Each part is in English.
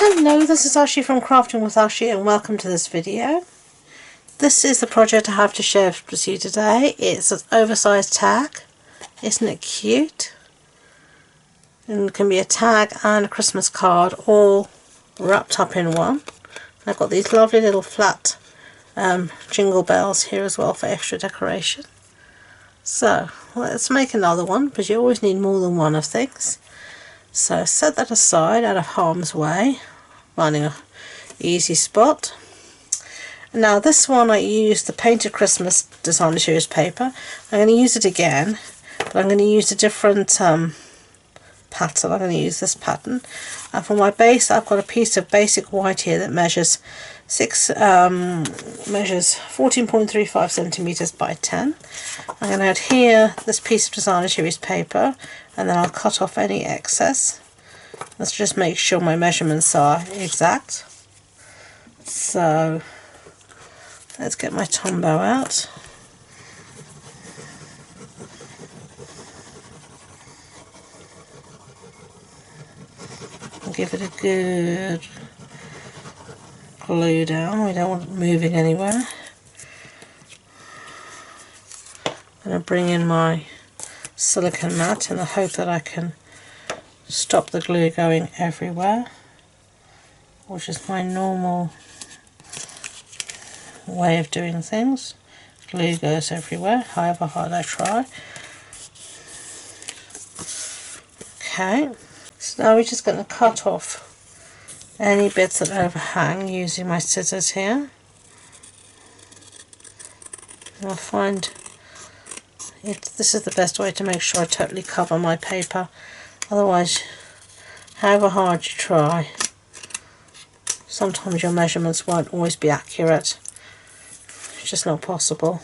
Hello, this is Ashee from Crafting with Ashee and welcome to this video. This is the project I have to share with you today. It's an oversized tag. Isn't it cute? And it can be a tag and a Christmas card all wrapped up in one. And I've got these lovely little flat jingle bells here as well for extra decoration. So let's make another one, because you always need more than one of things. So set that aside out of harm's way, finding an easy spot. Now this one I used the Painted Christmas Designer Series paper. I'm going to use it again, but I'm going to use a different pattern. I'm going to use this pattern. And for my base I've got a piece of basic white here that measures 14.35 centimeters by 10. I'm going to adhere this piece of Designer Series paper, and then I'll cut off any excess. Let's just make sure my measurements are exact. So let's get my Tombow out. And give it a good glue down. We don't want it moving anywhere. I'm going to bring in my silicone mat in the hope that I can stop the glue going everywhere, which is my normal way of doing things. Glue goes everywhere, however hard I try. Okay, so now we're just going to cut off any bits that overhang using my scissors here. And I find this is the best way to make sure I totally cover my paper. Otherwise, however hard you try, sometimes your measurements won't always be accurate. It's just not possible.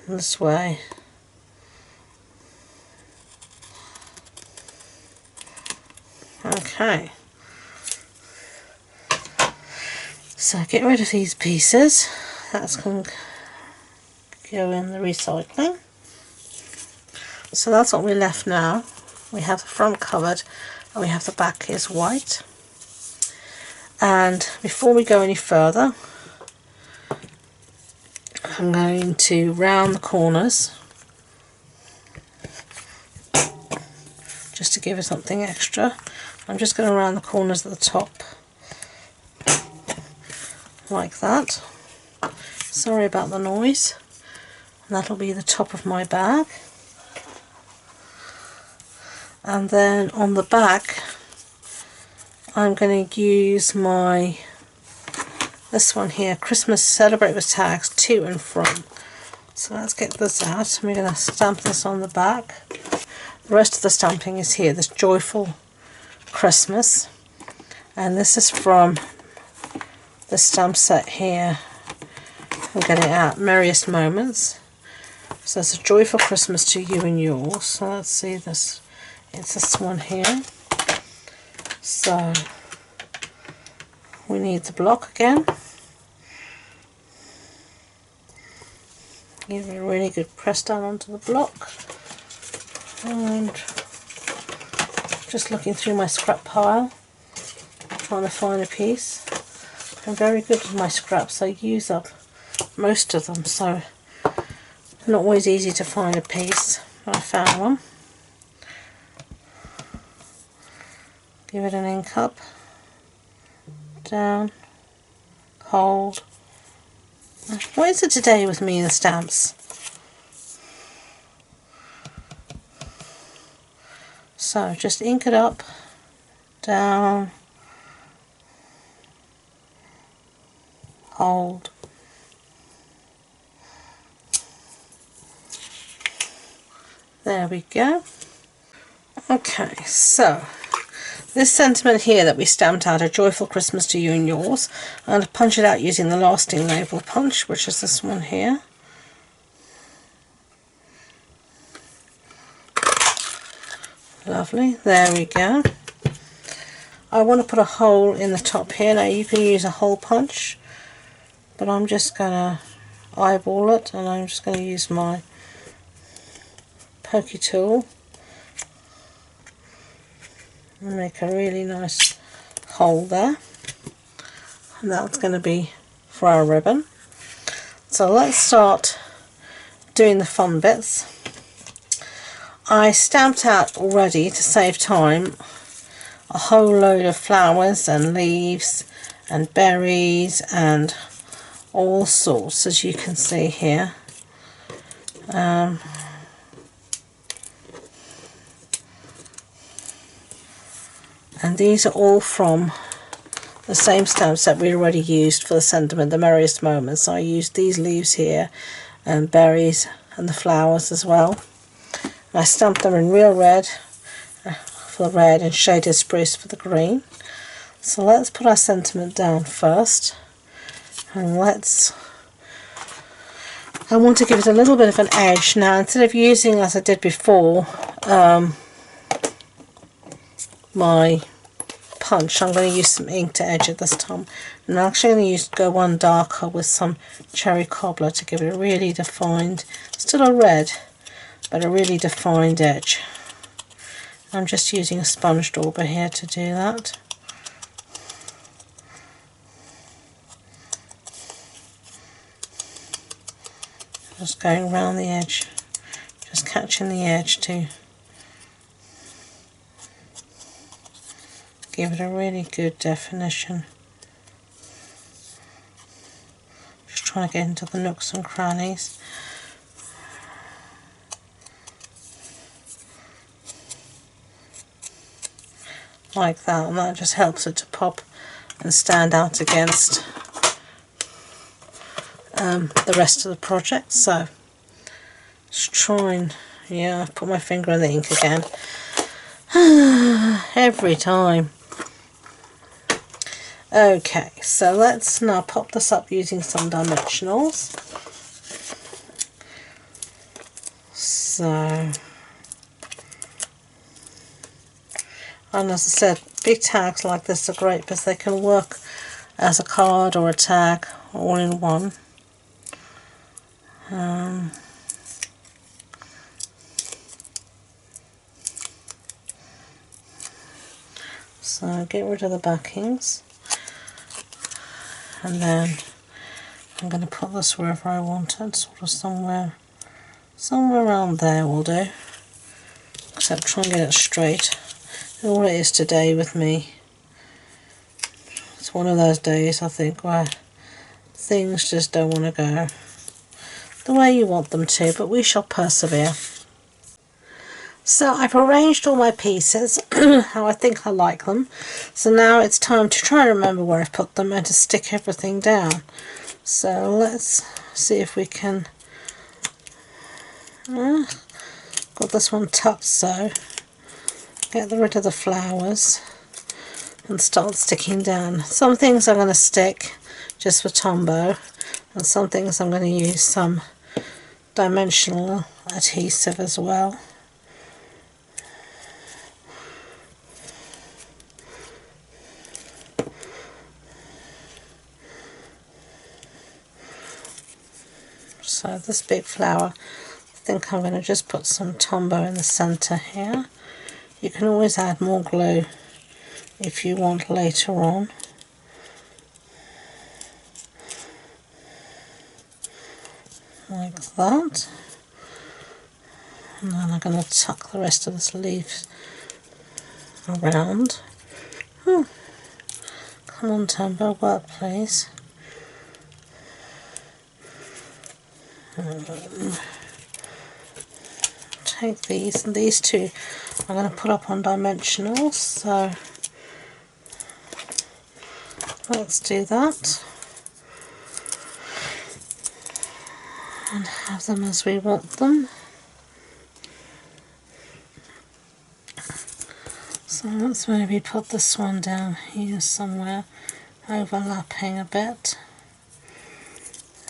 This way. Okay. So get rid of these pieces. That's going to go in the recycling. So that's what we're left now. We have the front covered and we have the back is white. And before we go any further, I'm going to round the corners just to give it something extra. I'm just going to round the corners at the top like that. Sorry about the noise. And that'll be the top of my bag. And then on the back I'm going to use this one here, Christmas Celebrate with Tags to and from. So let's get this out. We're going to stamp this on the back. The rest of the stamping is here, this Joyful Christmas. And this is from the stamp set here. I'm getting it out, Merriest Moments. So it's a joyful Christmas to you and yours. So let's see this. It's this one here. So we need the block again. Give it a really good press down onto the block. And just looking through my scrap pile, trying to find a piece. I'm very good with my scraps. I use up most of them, so not always easy to find a piece, but I found one. Give it an ink up, down, hold. What is it today with me and the stamps? So just ink it up, down, hold. There we go. Okay, so this sentiment here that we stamped out, a joyful Christmas to you and yours, I'm going to punch it out using the lasting label punch, which is this one here. Lovely, there we go. I want to put a hole in the top here. Now you can use a hole punch, but I'm just going to eyeball it, and I'm just going to use my pokey tool and make a really nice hole there, and that's going to be for our ribbon. So let's start doing the fun bits. I stamped out already, to save time, a whole load of flowers and leaves and berries and all sorts, as you can see here. And these are all from the same stamp set we already used for the sentiment, the Merriest Moments. So I used these leaves here and berries and the flowers as well. I stamped them in real red for the red and shaded spruce for the green. So let's put our sentiment down first, and I want to give it a little bit of an edge. Now, instead of using, as I did before, my punch, I'm going to use some ink to edge it this time. And I'm actually going to go one darker with some cherry cobbler to give it a really defined, still a red, but a really defined edge. I'm just using a sponge dauber here to do that. Just going around the edge, just catching the edge to give it a really good definition. Just trying to get into the nooks and crannies. Like that, and that just helps it to pop and stand out against the rest of the project. So just trying, yeah, I've put my finger in the ink again. Every time. Okay, so let's now pop this up using some dimensionals. So, and as I said, big tags like this are great because they can work as a card or a tag all in one. So get rid of the backings, and then I'm going to put this wherever I want it, sort of somewhere around there will do, except try and get it straight. All it is today with me, it's one of those days I think where things just don't want to go the way you want them to, but we shall persevere. So I've arranged all my pieces how I think I like them. So now it's time to try and remember where I've put them and to stick everything down. So let's see if we can got this one tucked, so get rid of the flowers and start sticking down. Some things I'm going to stick just for Tombow, and some things I'm going to use some dimensional adhesive as well. So this big flower, I think I'm going to just put some Tombow in the centre here. You can always add more glue if you want later on. Like that. And then I'm going to tuck the rest of this leaf around. Oh, come on Tombow, work please. Take these, and these two I'm going to put up on dimensionals, so let's do that and have them as we want them. So let's maybe put this one down here somewhere, overlapping a bit,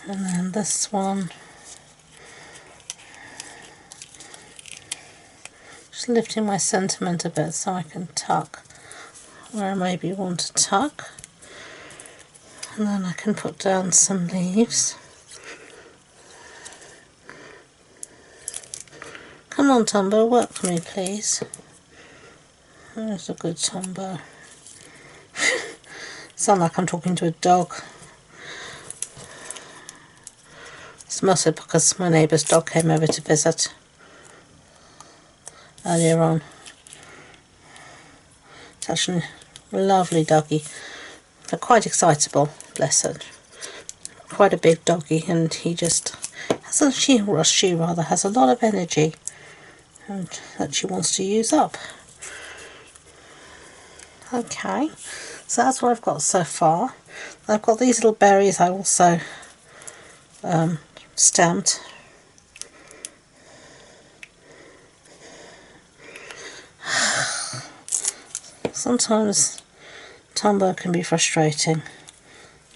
and then this one just lifting my sentiment a bit so I can tuck where I maybe want to tuck, and then I can put down some leaves. Come on Tombow, work for me please. There's a good Tombow. Sound like I'm talking to a dog. It's mostly because my neighbour's dog came over to visit earlier on. It's actually a lovely doggy. They're quite excitable, bless her. Quite a big doggy, and he just has a she rather has a lot of energy and that she wants to use up. Okay, so that's what I've got so far. I've got these little berries I also stamped. Sometimes Tombow can be frustrating,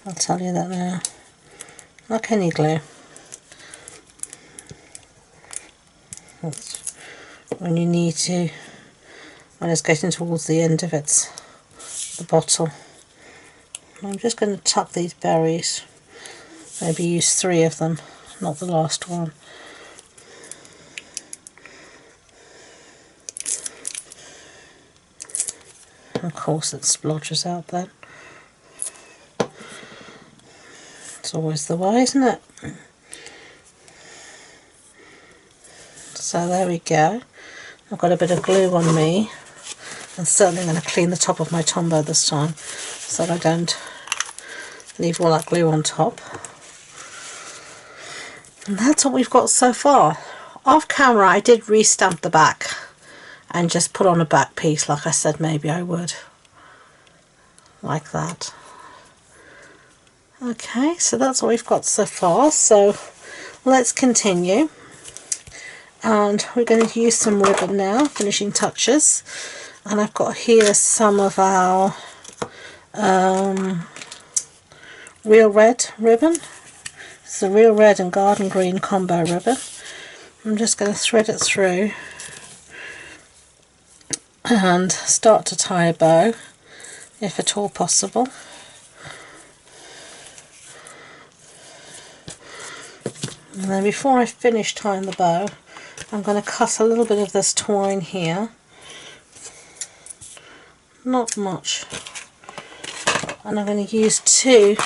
I'll tell you that now. Like any glue. That's when you need to, when it's getting towards the end of the bottle. I'm just going to tuck these berries, maybe use 3 of them, not the last one. Of course it splodges out then. It's always the way, isn't it? So there we go. I've got a bit of glue on me. I'm certainly going to clean the top of my Tombow this time so that I don't leave all that glue on top. And that's what we've got so far. Off camera I did re-stamp the back and just put on a back piece like I said maybe I would. Like that. Okay, so that's what we've got so far. So let's continue. And we're going to use some ribbon now, finishing touches. And I've got here some of our real red ribbon. It's the real red and garden green combo ribbon. I'm just going to thread it through and start to tie a bow, if at all possible. And then before I finish tying the bow, I'm going to cut a little bit of this twine here. Not much. And I'm going to use 2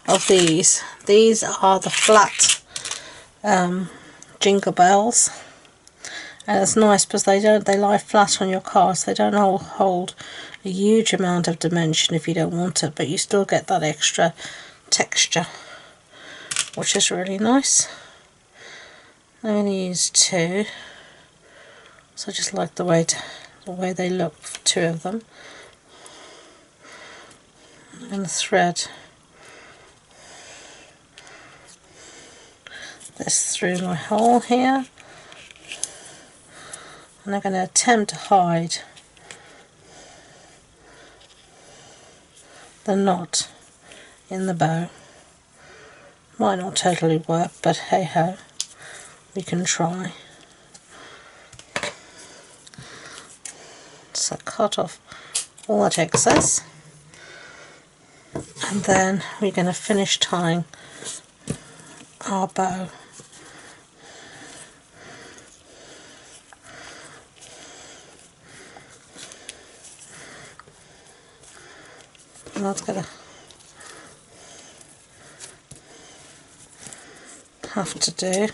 of these. These are the flat jingle bells. And it's nice because they lie flat on your card, so they don't hold a huge amount of dimension if you don't want it, but you still get that extra texture, which is really nice. I'm going to use 2, so I just like the way they look for 2 of them. I'm going to thread this through my hole here, and I'm going to attempt to hide the knot in the bow. Might not totally work, but hey ho, we can try. So cut off all that excess, and then we're going to finish tying our bow. And that's going to have to do.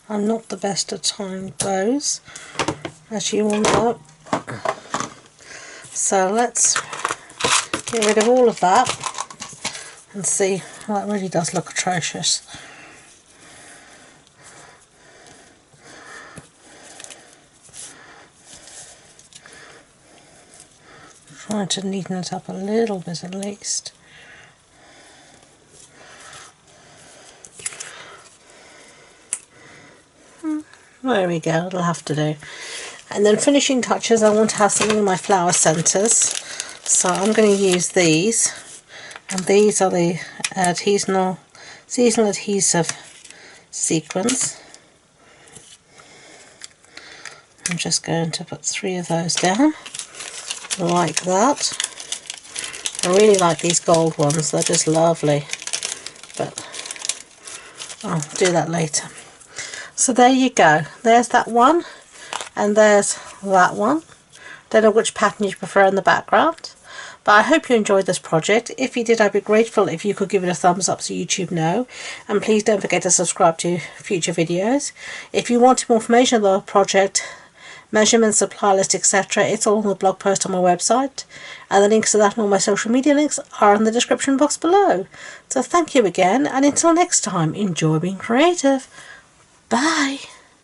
I'm not the best at tying bows, as you all know. So let's get rid of all of that and see. Well, that really does look atrocious. Trying to neaten it up a little bit at least. There we go, it'll have to do. And then finishing touches, I want to have something in my flower centres, so I'm going to use these, and these are the seasonal adhesive sequins. I'm just going to put 3 of those down, like that. I really like these gold ones, they're just lovely, but I'll do that later. So there you go, there's that one, and there's that one. Don't know which pattern you prefer in the background. But I hope you enjoyed this project. If you did, I'd be grateful if you could give it a thumbs up so YouTube know. And please don't forget to subscribe to future videos. If you want more information on the project, measurements, supply list, etc., it's all on the blog post on my website. And the links to that and all my social media links are in the description box below. So thank you again, and until next time, enjoy being creative. Bye.